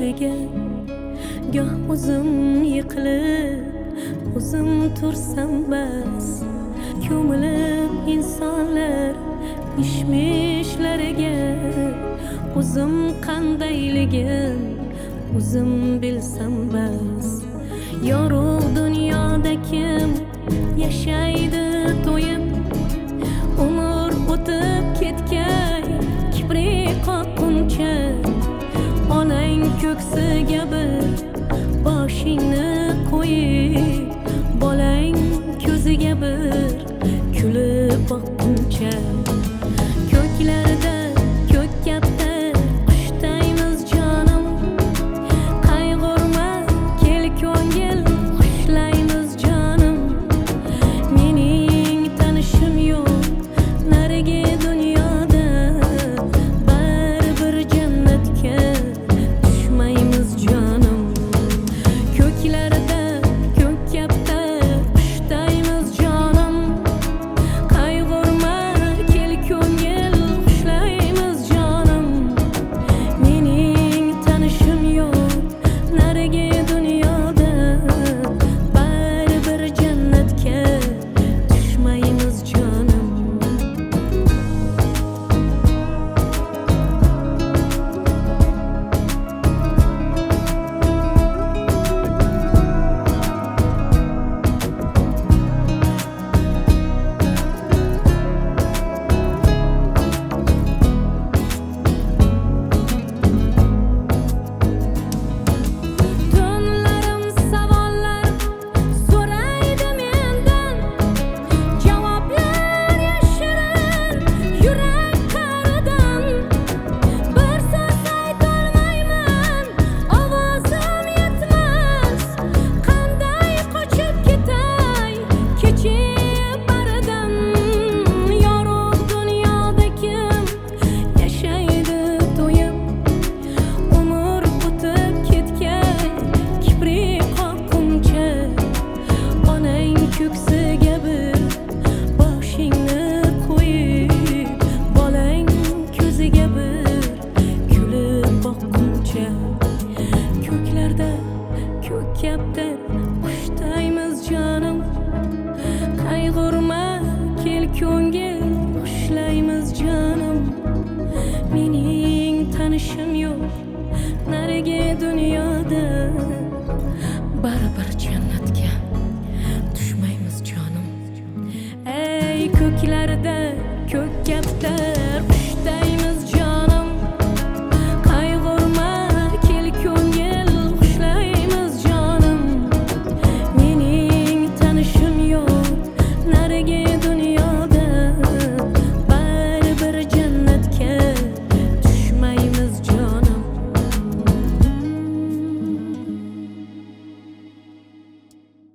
ishlariga goh o'zim yiqilib o'zim tursam bas, ko'milib insonlar mishmishlariga o'zim qandayligim o'zim bilsam bas. Yorug' dunyoda kim yashaydi to'yib, umr o'tib ketgay kibri qoquncha, onang ko'ksiga bir boshingni qo'yib, bolang ko'ziga bir kulib boqquncha. Ko'klarda ko'k katta qushdaymiz jonim, qayg'urma kel ko'ngil xushlaymiz jonim. Mening tanishim yo'q narigi dunyoda, baribir jannatga tushmaymiz jonim. Ko'klarda ko'k katta qushdaymiz jonim, qayg'urma kel ko'ngil xushlaymiz jonim. Mening tanishim yo'q narigi dunyoda, baribir jannatga tushmaymiz jonim. Tunlarim savollar so'raydi mendan, javoblar yashirin yurak qa'ridan. Bir so'z aytolmayman, ovozim yetmas, qanday qochib ketay kechib baridan. Yorug' dunyoda kim yashaydi to'yib, umr o'tib ketgay kibri qoquncha, onang ko'ksiga bir boshingni qo'yib, bolang ko'ziga bir kulib boqquncha. Ko'klarda ko'k katta qushdaymiz jonim, qayg'urma kel ko'ngil xushlaymiz jonim. Mening tanishim yo'q narigi dunyoda, baribir jannat